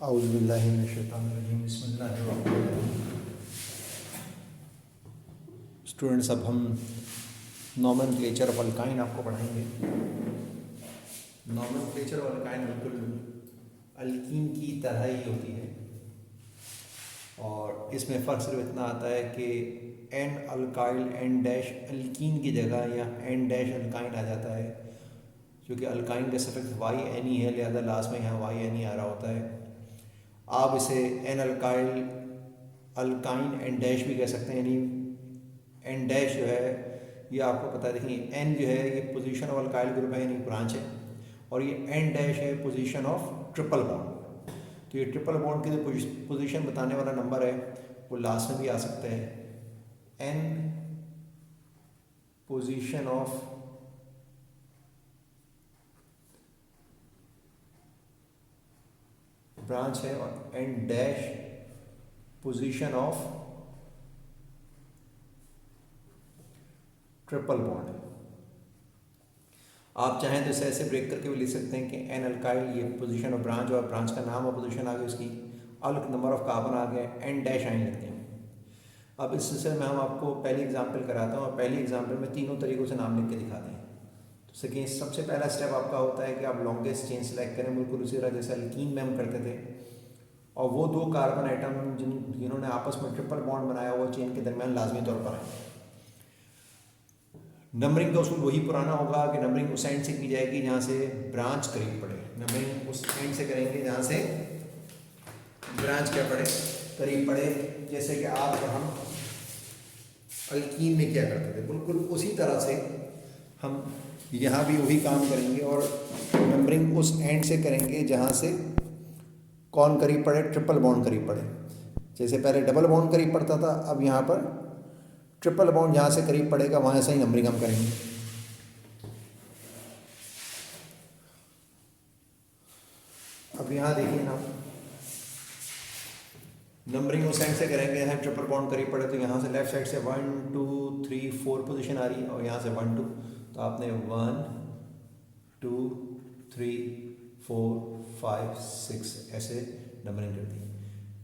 औज़ुबिल्लाहि मिनश्शैतानिर्रजीम बिस्मिल्लाहिर्रहमानिर्रहीम। स्टूडेंट्स, अब हम नॉमेनक्लेचर ऑफ अल्काइन आपको पढ़ाएंगे। नॉमेनक्लेचर ऑफ अल्काइन बिल्कुल अल्कीन की तरह ही होती है और इसमें फ़र्क सिर्फ इतना आता है कि N alkyl N dash alkene की जगह या एन डैश अल्काइन आ जाता है, क्योंकि अल्काइन का सफिक्स वाई एन ही है, लिहाजा लास्ट में यहाँ वाई एन ही आ रहा होता है। आप इसे N alkyl alkyne N dash भी कह सकते हैं, यानी एन डैश जो है ये आपको पता है। देखिए एन जो है ये पोजीशन ऑफ अल्काइल ग्रुप है, यानी ब्रांच है, और ये एन डैश है पोजीशन ऑफ ट्रिपल बॉन्ड। तो ये ट्रिपल बॉन्ड की जो पोजीशन बताने वाला नंबर है वो लास्ट में भी आ सकता है। एन पोजीशन ऑफ ब्रांच है और N dash position of triple bond है। आप चाहें तो इसे ऐसे ब्रेक करके भी लिख सकते हैं कि एन अल्काइल ये पोजीशन ऑफ ब्रांच और ब्रांच का नाम और पोजीशन आ गई उसकी, अल्क नंबर ऑफ कार्बन आ गया, एन डैश आइन लिखते हैं। अब इस सिलसिले में हम आपको पहली एग्जांपल कराता हूँ और पहली एग्जांपल में तीनों तरीक़ों से नाम लिख के दिखाते हैं। तो देखिए सबसे पहला स्टेप आपका होता है कि आप लॉन्गेस्ट चेन सेलेक्ट करें, बिल्कुल उसी तरह जैसे अल्कीन में हम करते थे, और वो दो कार्बन आइटम जिन्होंने आपस में ट्रिपल बॉन्ड बनाया वो चेन के दरमियान लाजमी तौर पर है। नंबरिंग का उसूल वही पुराना होगा कि नंबरिंग उस एंड से की जाएगी जहाँ से ब्रांच करीब पड़े। नंबरिंग उस एंड से करेंगे जहाँ से ब्रांच क्या पड़े, करीब पड़े। जैसे कि आप और हम अल्कीन में क्या करते थे, बिल्कुल उसी तरह से हम यहाँ भी वही काम करेंगे और नंबरिंग उस एंड से करेंगे जहाँ से कौन करीब पड़े, ट्रिपल बॉन्ड करीब पड़े। जैसे पहले डबल बॉन्ड करीब पड़ता था, अब यहाँ पर ट्रिपल बॉन्ड जहाँ से करीब पड़ेगा वहाँ से ही नंबरिंग हम करेंगे। अब यहाँ देखिए ना, नंबरिंग उस साइड से करेंगे जहाँ ट्रिपल बॉन्ड करीब पड़े, तो यहाँ से लेफ्ट साइड से 1 2 3 4 पोजीशन आ रही है और यहाँ से 1 2, तो आपने 1 2 3 4 5 6 ऐसे नंबरिंग कर दी।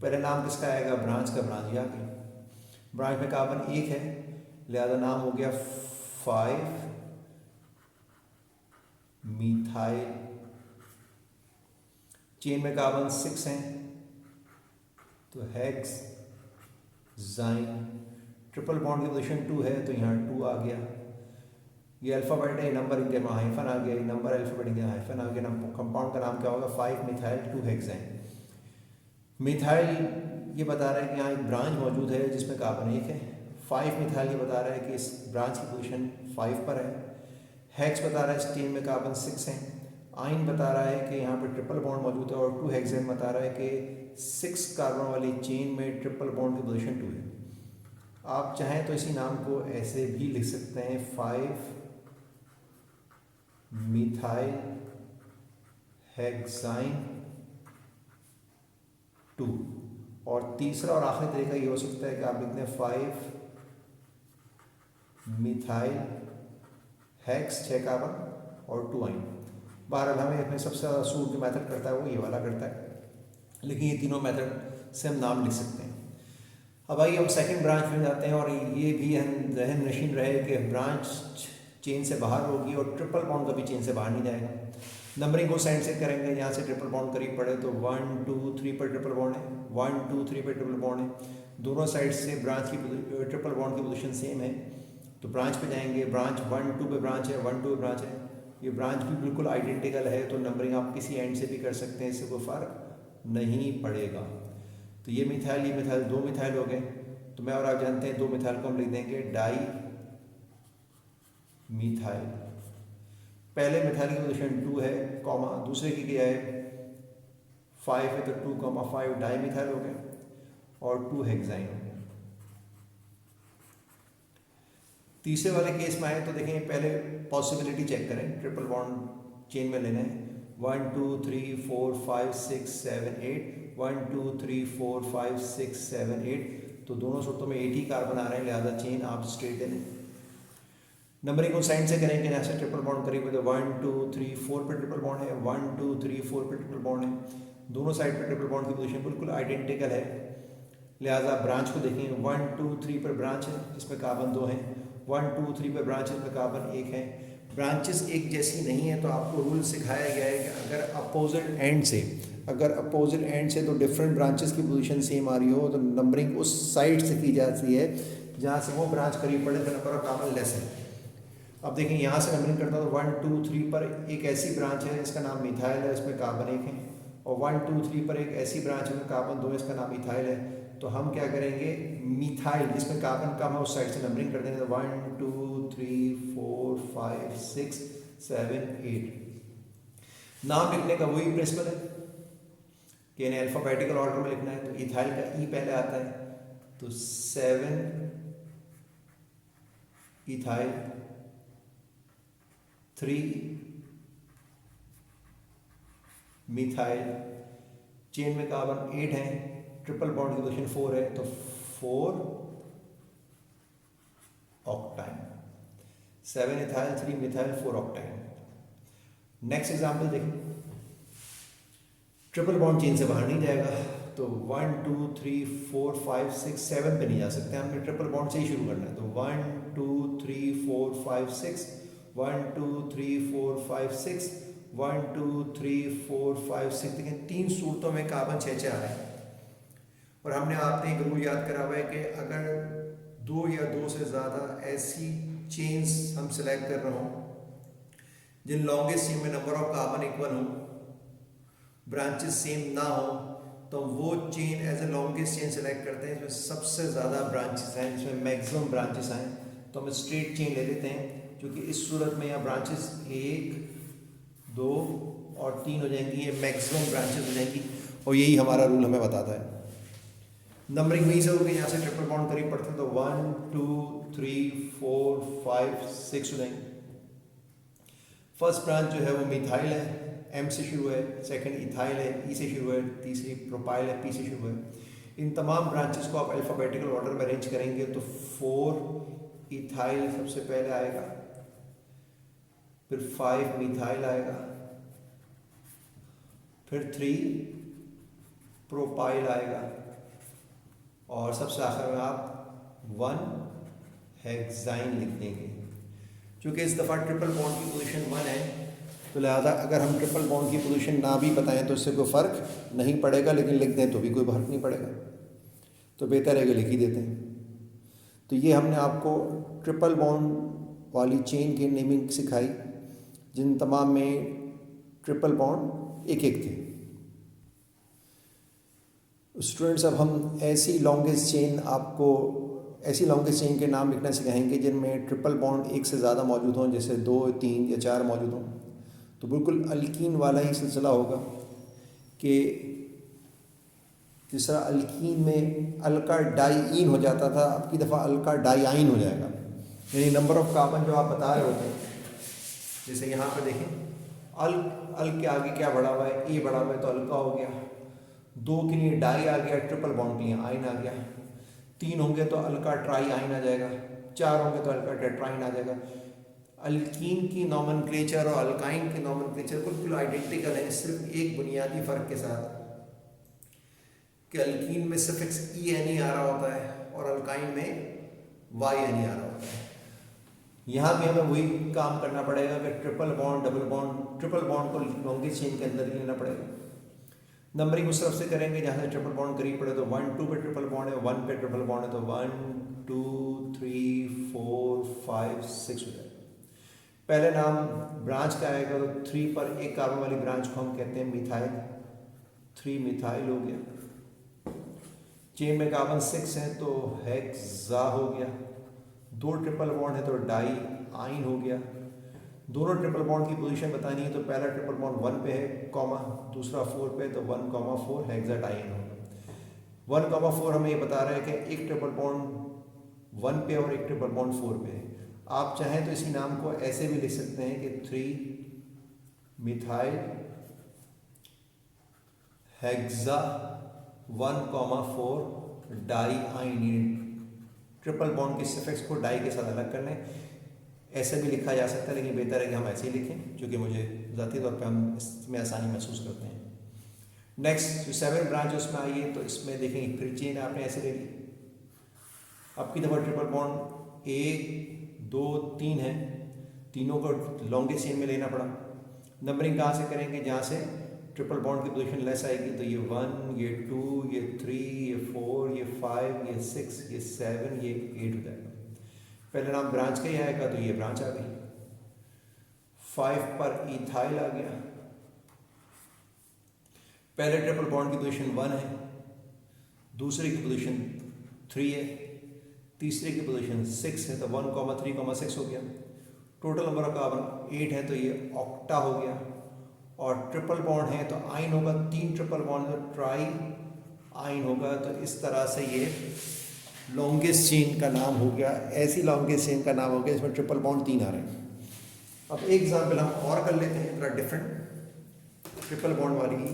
पहले नाम किसका आएगा, ब्रांच का। ब्रांच यहाँ की ब्रांच में कार्बन एक है, लिहाजा नाम हो गया 5 मीथाइल। चेन में कार्बन 6 हैं तो हेक्स जाइन। ट्रिपल बॉन्ड की पोजीशन 2 है तो यहाँ 2 आ गया। ये अल्फ़ाबेट है, नंबर इनके में हाइफन आ गया, नंबर अल्फ़ाबेट इनके हाइफन आ गया। कंपाउंड का नाम क्या होगा, 5 मिथाइल 2 हेक्साइन। मिथाइल ये बता रहा है कि यहाँ एक ब्रांच मौजूद है जिसमें कार्बन एक है। 5 मिथाइल ये बता रहा है कि इस ब्रांच की पोजीशन 5 पर है। हेक्स बता रहा है इस चेन में कार्बन 6 हैं। आइन बता रहा है कि यहाँ पर ट्रिपल बॉन्ड मौजूद है और 2 हेक्सेन बता रहा है कि 6 कार्बन वाली चेन में ट्रिपल बॉन्ड की पोजीशन 2 है। आप चाहें तो इसी नाम को ऐसे भी लिख सकते हैं, 5 मिथाइल हेक्साइन 2। और तीसरा और आखिरी तरीका ये हो सकता है कि आप लिख दें 5 मिथाइल हेक्स 6 कार्बन और 2 आइन। बहरहाल हमें इसमें सबसे ज़्यादा सूट जो मेथड करता है वो ये वाला करता है, लेकिन ये तीनों मेथड से हम नाम लिख सकते हैं। अब आइए हम सेकंड ब्रांच में जाते हैं और ये भी हम जहन नशीन रहे कि ब्रांच चेन से बाहर होगी और ट्रिपल बॉन्ड कभी चेन से बाहर नहीं जाएगा। नंबरिंग उस साइड से करेंगे जहाँ से ट्रिपल बॉन्ड करीब पड़े, तो 1 2 3 पर ट्रिपल बॉन्ड है, 1 2 3 पर ट्रिपल बॉन्ड है। दोनों साइड से ब्रांच की ट्रिपल बॉन्ड की पोजीशन सेम है, तो ब्रांच पे जाएंगे। ब्रांच 1 2 पे ब्रांच है, 1 2 पे ब्रांच है, ये ब्रांच भी बिल्कुल आइडेंटिकल है, तो नंबरिंग आप किसी एंड से भी कर सकते हैं, इससे कोई फ़र्क नहीं पड़ेगा। तो ये मिथाइल 2 मिथाइल हो गए। तो मैं और आप जानते हैं 2 मिथाइल को हम लिख देंगे डाई मिथाइल। पहले मिथाइल की पोजीशन 2 है, कॉमा दूसरे की क्या है 5 है, तो 2,5 डाई मिथाइल हो गए और 2 हेक्साइन हो गए। तीसरे वाले केस में आए तो देखें, पहले पॉसिबिलिटी चेक करें, ट्रिपल बॉन्ड चेन में लेना है। 1 2 3 4 5 6 7 8, 1 2 3 4 5 6 7 8, तो दोनों सूरतों में 8 ही कार्बन आ रहे हैं, लिहाजा चेन आप स्ट्रेट लें। नंबरिंग को साइड से करेंगे, यहाँ से ट्रिपल बॉन्ड करीब है तो 1 2 3 4 पर ट्रिपल बॉन्ड है, 1 2 3 4 पर ट्रिपल बॉन्ड है। दोनों साइड पर ट्रिपल बॉन्ड की पोजीशन बिल्कुल आइडेंटिकल है, लिहाजा ब्रांच को देखेंगे 1 2 3 पर ब्रांच है जिसमें कार्बन 2 हैं, 1 2 3 पर ब्रांच है जिसमें कार्बन 1 है। ब्रांचेस एक जैसी नहीं है तो आपको रूल सिखाया गया है कि अगर अपोजिट एंड से तो डिफरेंट ब्रांचेस की पोजीशन सेम आ रही हो तो नंबरिंग उस साइड से की जाती है जहाँ से वो ब्रांच करीब पड़े तो नंबर ऑफ कार्बन लेस है। अब देखें यहाँ से नंबरिंग करता हूँ तो 1 2 3 पर एक ऐसी ब्रांच है इसका नाम मिथाइल है, इसमें कार्बन 1 है, और 1 2 3 पर एक ऐसी ब्रांच है कार्बन 2 इसका नाम इथाइल है। तो हम क्या करेंगे, मिथाइल जिसमें कार्बन कम है उस साइड से नंबरिंग कर देंगे तो 1 2 3 4 5 6 7 8। नाम लिखने का वही प्रिंसिपल है कि इन्हें अल्फाबेटिकल ऑर्डर में लिखना है, तो इथाइल का ई पहले आता है तो 7 इथाइल, 3 मिथाइल, चेन में कार्बन 8 है, ट्रिपल बॉन्ड की पोजीशन 4 है तो 4 ऑक्टाइन, 7 इथाइल 3 मिथाइल 4 ऑक्टाइन। नेक्स्ट एग्जांपल देखें, ट्रिपल बॉन्ड चेन से बाहर नहीं जाएगा तो 1 2 3 4 5 6 7 पे नहीं जा सकते, हमने ट्रिपल बॉन्ड से ही शुरू करना है तो 1 2 3 4 5 6 1 2 3 4 5 6 1 2 3 4 5 6। देखें 3 सूरतों में कार्बन 6 आ रहा है और हमने आपने एक रूल याद करा हुआ है कि अगर 2 या 2 से ज़्यादा ऐसी चेन्स हम सिलेक्ट कर रहे हों जिन लॉन्गेस्ट चेन में नंबर ऑफ कार्बन इक्वल हो, ब्रांचेस सेम ना हो, तो वो chain as a longest chain select करते हैं इसमें सबसे ज़्यादा ब्रांचेस हैं, जिसमें मैक्सिमम ब्रांचेस हैं तो हम स्ट्रेट चेन ले लेते हैं, क्योंकि इस सूरत में यहाँ ब्रांचेस 1 2 और 3 हो जाएंगी, ये मैक्सिमम ब्रांचेस हो जाएंगी और यही हमारा रूल हमें बताता है। नंबरिंग वहीं से होगी, यहाँ से ट्रिपल बॉन्ड करीब पड़ते हैं तो 1 2 3 4 5 6 हो जाएंगे। फर्स्ट ब्रांच जो है वो मिथाइल है, एम से शुरू है, सेकंड इथाइल है, ई से शुरू है, तीसरी प्रोपाइल है, पी से शुरू है। इन तमाम ब्रांचेस को आप अल्फ़ाबेटिकल ऑर्डर में अरेंज करेंगे तो 4 इथाइल सबसे पहले आएगा, फिर 5 मिथाइल आएगा, फिर 3 प्रोपाइल आएगा और सबसे आखिर में आप 1 हेक्साइन लिख देंगे। क्योंकि इस दफ़ा ट्रिपल बॉन्ड की पोजीशन 1 है तो लिहाजा अगर हम ट्रिपल बॉन्ड की पोजीशन ना भी बताएं तो इससे कोई फ़र्क नहीं पड़ेगा, लेकिन लिख दें तो भी कोई फर्क नहीं पड़ेगा, तो बेहतर है कि लिख ही देते हैं। तो ये हमने आपको ट्रिपल बॉन्ड वाली चेन की नेमिंग सिखाई जिन तमाम में ट्रिपल बॉन्ड एक एक थे। स्टूडेंट्स, अब हम ऐसी लॉन्गेस्ट चेन के नाम लिखना सिखाएंगे जिनमें ट्रिपल बॉन्ड एक से ज़्यादा मौजूद हों, जैसे 2 3 या 4 मौजूद हों। तो बिल्कुल अल्कीन वाला ही सिलसिला होगा कि जिस तरह अल्कीन में अल्का डाईइन हो जाता था, अब की दफ़ा अल्का डाईआइन हो जाएगा, यानी नंबर ऑफ कार्बन जो आप बता रहे होते हैं, जैसे यहाँ पर देखें अल के आगे क्या बढ़ा हुआ है, ए बढ़ा हुआ है तो अल्का हो गया, 2 के लिए डाई आ गया, ट्रिपल बॉन्ड के लिए आइन आ गया, 3 होंगे तो अल्का ट्राई आइन आ जाएगा, 4 होंगे तो अल्का टेट्राइन आ जाएगा। अल्कीन की नॉमेनक्लेचर और अल्काइन की नॉमेनक्लेचर बिल्कुल आइडेंटिकल है, सिर्फ एक बुनियादी फ़र्क के साथ कि अल्कीन में सफिक्स ई एन ई आ रहा होता है और अल्काइन में वाई एन ई आ रहा होता है। यहाँ भी हमें वही काम करना पड़ेगा कि triple bond double bond, triple bond को लॉन्गेस्ट चेन के अंदर ही लेना पड़ेगा। नंबरिंग उस तरफ से करेंगे जहाँ से ट्रिपल बॉन्ड करीब पड़े, तो 1 2 पे ट्रिपल बॉन्ड है, 1 पे ट्रिपल बॉन्ड है तो 1 2 3 4 5 6 हो जाएगा। पहले नाम ब्रांच का आएगा तो 3 पर एक कार्बन वाली ब्रांच को हम कहते हैं मिथाइल, 3 मिथाइल हो गया। चेन में कार्बन 6 है तो हेक्सा हो गया, 2 ट्रिपल बॉन्ड है तो डाई आइन हो गया। दोनों ट्रिपल बॉन्ड की पोजीशन बतानी है तो पहला ट्रिपल बॉन्ड 1 पे है कॉमा, दूसरा 4 पे, तो 1,4 हेक्साडाइन होगा। 1,4 हमें ये बता रहा है कि एक ट्रिपल बॉन्ड 1 पे और एक ट्रिपल बॉन्ड 4 पे है। आप चाहें तो इसी नाम को ऐसे भी लिख सकते हैं कि 3 मिथाइल हेक्सा 1,4 डाई आइन, ट्रिपल बॉन्ड के सफिक्स को डाई के साथ अलग कर लें। ऐसे भी लिखा जा सकता है, लेकिन बेहतर है कि हम ऐसे ही लिखें क्योंकि मुझे ज़ाती तौर पे हम इसमें आसानी महसूस करते हैं। नेक्स्ट जो 7 ब्रांच उसमें आई है, तो इसमें देखेंगे फिर चेन आपने ऐसे ले ली। अब की दफ़ा ट्रिपल बॉन्ड 1 2 3 है, तीनों को लॉन्गेस्ट चेन में लेना पड़ा। नंबरिंग कहाँ से करेंगे, जहाँ से ट्रिपल बॉन्ड की पोजीशन लेस आएगी, तो ये 1 ये 2 ये 3 ये 4 ये 5 ये 6 ये 7 ये 8 हो जाएगा। पहले नाम ब्रांच का ही आएगा, तो ये ब्रांच आ गई। 5 पर इथाइल आ गया। पहले ट्रिपल बॉन्ड की पोजीशन 1 है, दूसरे की पोजीशन 3 है, तीसरे की पोजीशन 6 है, तो 1,3,6 हो गया। टोटल नंबर ऑफ कार्बन 8 है, तो ये ऑक्टा हो गया। और ट्रिपल बॉन्ड है तो आइन होगा, 3 ट्रिपल बॉन्ड तो ट्राई आइन होगा। तो इस तरह से ये लॉन्गेस्ट चेन का नाम हो गया, ऐसी लॉन्गेस्ट चेन का नाम हो गया इसमें ट्रिपल बॉन्ड 3 आ रहे हैं। अब एक एग्जाम्पल हम और कर लेते हैं, थोड़ा डिफरेंट ट्रिपल बॉन्ड वाली की,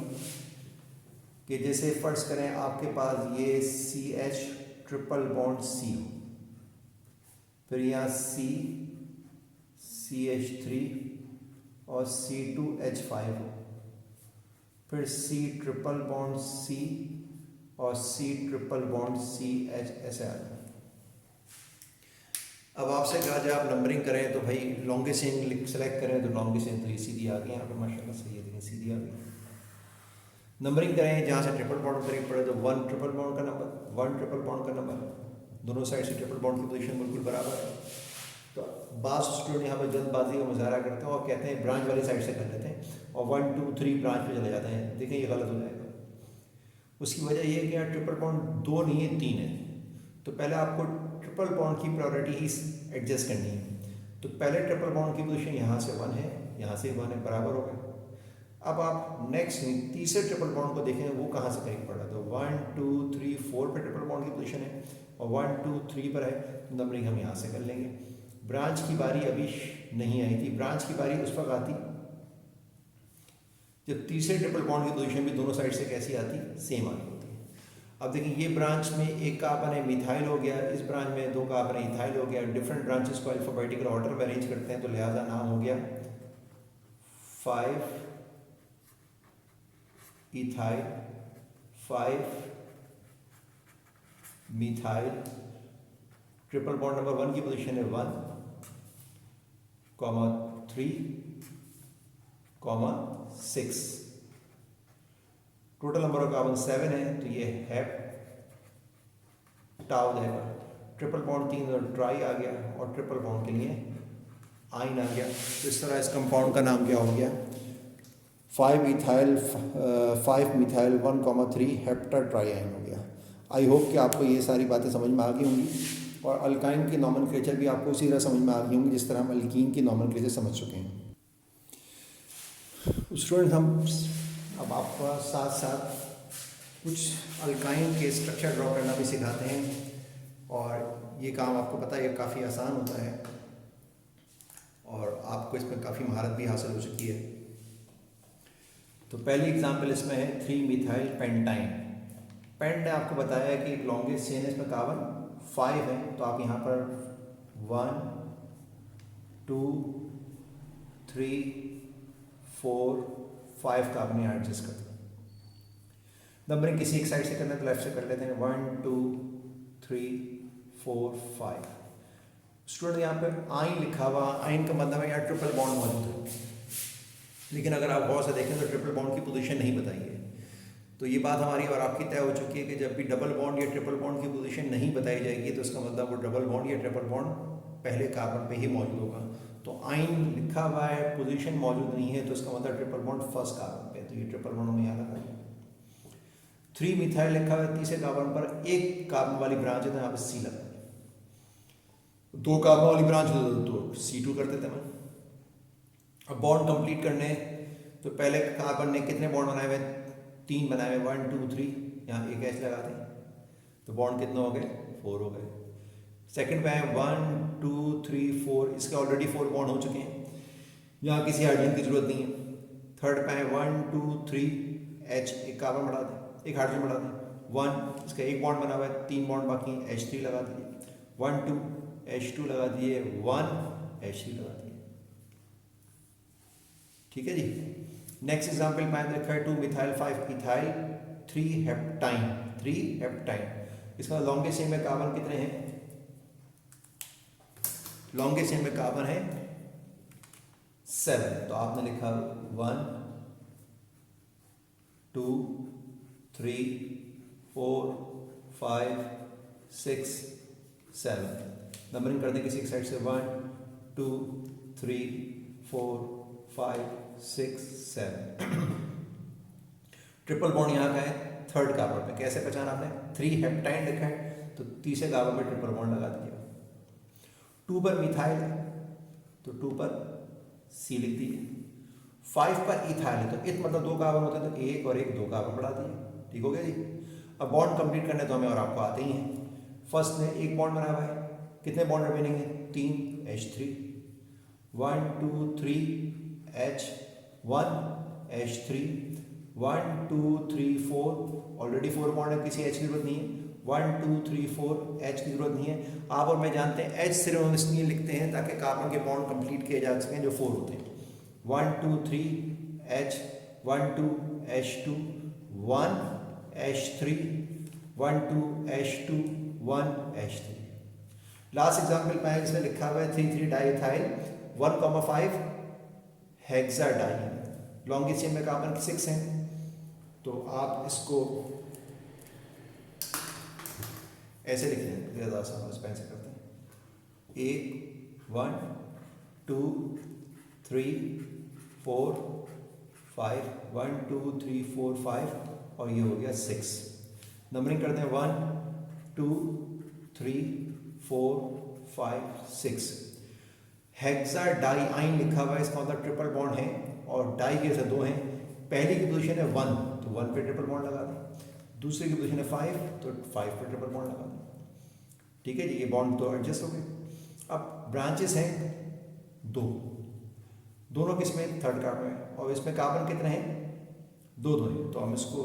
कि जैसे फर्स्ट करें आपके पास ये CH ट्रिपल बॉन्ड C हो, फिर यहाँ CH3 और C2H5 हो, फिर C ट्रिपल बॉन्ड C और C ट्रिपल बॉन्ड CH ऐसे आ जाए। अब आपसे कहा जाए आप नंबरिंग करें, तो भाई लॉन्गेस्ट चेन सेलेक्ट करें, तो लॉन्गेस्ट चेन तो ये सीधी आ गई यहाँ पे माशाल्लाह से, ये देखें सीधी आ गई। नंबरिंग करें जहाँ से ट्रिपल बॉन्ड करीब पड़े, तो 1 ट्रिपल बॉन्ड का नंबर, 1 ट्रिपल बॉन्ड का नंबर, दोनों साइड से ट्रिपल बॉन्ड की पोजीशन बिल्कुल बराबर है। तो बास स्टूडेंट यहाँ पर जल्दबाजी का मुजाहरा करते हैं और कहते हैं ब्रांच वाली साइड से कर लेते हैं और 1 2 3 ब्रांच पे चले जाते हैं। देखें ये गलत हो जाएगा। उसकी वजह ये है कि यहाँ ट्रिपल बॉन्ड 2 नहीं है 3 है, तो पहले आपको ट्रिपल बॉन्ड की प्रायोरिटी ही एडजस्ट करनी है। तो पहले ट्रिपल बॉन्ड की पोजीशन यहाँ से 1 है, यहाँ से 1 है, बराबर हो गए। अब आप नेक्स्ट तीसरे ट्रिपल बॉन्ड को देखें वो कहाँ से करीब पड़ रहा है, तो 1 2 3 4 पे ट्रिपल बॉन्ड की पोजीशन है और 1 2 3 पर है, तो नंबरिंग हम यहाँ से कर लेंगे। ब्रांच की बारी अभी नहीं आई थी, ब्रांच की बारी उस वक्त आती जब तीसरे ट्रिपल बॉन्ड की पोजीशन भी दोनों साइड से कैसी आती, सेम आती होती है। अब देखिए ये ब्रांच में एक कार्बन है मिथाइल हो गया, इस ब्रांच में 2 कार्बन है इथाइल हो गया। डिफरेंट ब्रांचेस को अल्फाबेटिकल ऑर्डर में अरेंज करते हैं, तो लिहाजा नाम हो गया 5 ethyl 5 methyl. Triple bond number 1 की पोजीशन है 1, 3, 6। टोटल नंबर ऑफ कार्बन 7 है, तो ये हेप्टाओ जाएगा। ट्रिपल बॉन्ड 3 और ट्राई आ गया और ट्रिपल बॉन्ड के लिए आइन आ गया। तो इस तरह इस कंपाउंड का नाम क्या हो गया, 5 इथाइल 5 मिथाइल 1,3 हेप्टा ट्राई आइन हो गया। आई होप कि आपको ये सारी बातें समझ में आ गई होंगी और अल्काइन की नॉमेनक्लेचर भी आपको उसी तरह समझ में आ गई होंगी जिस तरह हम अल्कीन की नॉमेनक्लेचर समझ चुके हैं। स्टूडेंट हम अब आपका साथ साथ कुछ अल्काइन के स्ट्रक्चर ड्रॉ करना भी सिखाते हैं और ये काम आपको पता है काफ़ी आसान होता है और आपको इसमें काफ़ी महारत भी हासिल हो चुकी है। तो पहली एग्जांपल इसमें है 3 मिथाइल पेंटाइन। पेंट ने आपको बताया कि लॉन्गेस्ट चेन है, इसमें कार्बन 5 है, तो आप यहाँ पर 1 2 3 4 5 कार्बन यहाँ एडजस्ट करते हैं। नंबरिंग किसी एक साइड से करना है तो लेफ्ट से कर लेते हैं, 1 2 3 4 5। स्टूडेंट यहाँ पे आइन लिखा हुआ, आइन का मतलब है यहाँ ट्रिपल बॉन्ड मौजूद है, लेकिन अगर आप गौर से देखें तो ट्रिपल बॉन्ड की पोजीशन नहीं बताई है। तो ये बात हमारी और आपकी तय हो चुकी है कि जब भी डबल बॉन्ड या ट्रिपल बॉन्ड की पोजीशन नहीं बताई जाएगी तो इसका मतलब वो डबल बॉन्ड या ट्रिपल बॉन्ड पहले कार्बन पे ही मौजूद होगा। तो आइन लिखा हुआ है, पोजीशन मौजूद नहीं है, तो इसका मतलब ट्रिपल बॉन्ड फर्स्ट कार्बन पे, तो ये ट्रिपल बॉन्ड में यहाँ लगा। 3 मिथाइल लिखा हुआ है, तीसरे कार्बन पर एक कार्बन वाली ब्रांच है तो यहाँ पर C लगा। 2 कार्बन वाली ब्रांच तो C2 कर देते हैं। अब बॉन्ड कंप्लीट करने तो पहले कार्बन ने कितने बॉन्ड बनाए हुए, 3 बनाए हुए, 1 2 3, यहाँ एक H लगा दें तो बॉन्ड कितने हो गए, 4 हो गए। सेकंड पे है 1 2 3 4, इसके ऑलरेडी 4 बॉन्ड हो चुके हैं, यहाँ किसी हाइड्रोजन की जरूरत नहीं है। थर्ड पे है 1 2 3 H, एक कार्बन बढ़ा दें, एक हाइड्रोजन बढ़ा दें, 1, इसका एक बॉन्ड बना हुआ है, 3 बॉन्ड बाकी, H3 लगा दीजिए, 1 2 H2 लगा दिए, 1 H3 लगा दिए। ठीक है जी। नेक्स्ट एग्जाम्पल मैंने देखा है 2 मिथाइल 5 इथाइल 3 हेप्टाइन 3 हेप्टाइन। इसका लॉन्गेस्ट चेन में कार्बन कितने हैं? लॉन्गेस्ट चेन में कार्बन है 7। तो आपने लिखा 1 2 3 4 5 6 7। नंबरिंग करते किसी एक साइड से 1 2 3 4 5 6 7। ट्रिपल बॉन्ड यहाँ का है थर्ड कार्बन पे। कैसे पहचाना आपने? 3 हेप्टाइन लिखा है तो तीसरे कार्बन पे ट्रिपल बॉन्ड लगा दिया। 2 पर मिथाइल है तो 2 पर सी लिख दिए। 5 पर इथाइल है तो इत मतलब 2 कार्बन होते हैं तो 1 और 1 2 कार्बन बढ़ा दिए। ठीक हो गया जी। अब बॉन्ड कंप्लीट करने तो हमें और आपको आते ही हैं। फर्स्ट ने एक बॉन्ड बना हुआ है, कितने बॉन्ड रिमेनिंग है? 3 H3 1 2 3 H1 H3 1 2 3 4 already 4 bond है, किसी H की जरूरत नहीं है। 1 2 3 4 H की जरूरत नहीं है। आप और मैं जानते हैं H सिर्फ इसलिए लिखते हैं ताकि कार्बन के बॉन्ड कंप्लीट किए जा सकें जो 4 होते हैं। 1 2 3 H 1 2 H2 1 H3 1 2 H2 1 H3। Last example पे इसमें लिखा हुआ है 3 3 डाइथाइल 1,5 हेक्साडाइन। लॉन्गेस्ट चेन में कार्बन 6 हैं तो आप इसको ऐसे लिखते हैं, ज़्यादा आसान हो, इस पेन से करते हैं। 1 1 2 3 4 5 1 2 3 4 5 और ये हो गया 6। नंबरिंग करते हैं 1 2 3 4 5 6। हेक्साडाइआइन लिखा हुआ है, इसका मतलब ट्रिपल बॉन्ड है और डाई के से 2 हैं। पहली की पोजीशन है 1 तो 1 पे ट्रिपल बॉन्ड लगा दें। दूसरी की पोजीशन है 5 तो 5 पे ट्रिपल बॉन्ड लगा दें। ठीक है जी, ये बॉन्ड तो एडजस्ट हो गए। अब ब्रांचेस हैं 2, दोनों किसमें? थर्ड कार्बन में। और इसमें कार्बन कितने हैं? 2 हैं तो हम इसको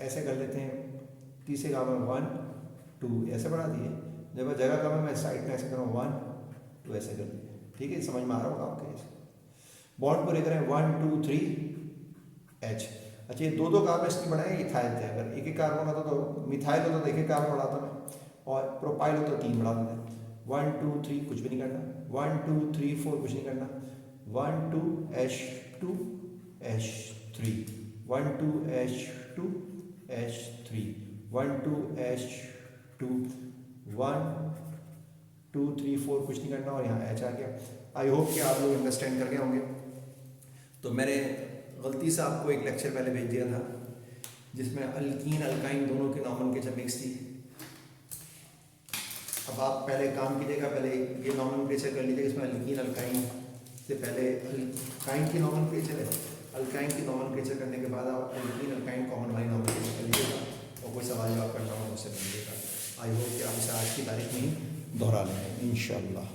ऐसे कर लेते हैं। तीसरे कार्बन 1 2 ऐसे बढ़ा दिए। जब जगह कम है मैं साइड में ऐसे करूँ 1 2 ऐसे कर दिए। ठीक है, समझ में आ रहा होगा आपके? बॉन्ड पूरे करें 1 2 3 H। अच्छा, ये 2 कार्बन इसकी बढ़ाए इथाइल थे। अगर एक एक कार्बन होता तो मिथाइल होता तो एक एक कार्बन बढ़ाता मैं, और प्रोपाइल होता तो 3 बढ़ा देते। 1 2 3 कुछ भी नहीं करना। 1 2 3 4 कुछ नहीं करना। 1 2 H2 H3 1 2 H2 H3 1 2 H2 1 2 3 4 कुछ नहीं करना और यहाँ H आ गया। आई होप कि आप लोग अंडरस्टैंड कर गए होंगे। तो मैंने गलती से आपको एक लेक्चर पहले भेज दिया था जिसमें अल्कीन अल्काइन दोनों के नॉमेनक्लेचर मिक्स थी। अब आप पहले काम कीजिएगा, पहले ये नॉमेनक्लेचर कर लीजिएगा। इसमें अल्कीन अल्काइन से पहले अल्काइन की नॉमेनक्लेचर है, अल्काइन की नॉमेनक्लेचर करने के बाद आप अल्कीन अल्काइन कॉमन वाली नॉमेनक्लेचर कर लीजिएगा और कोई सवाल जवाब करना हो मुझसे पूछिएगा। आई होप कि आप इसे आज की तारीख में ही दोहरा लेंगे इंशाल्लाह।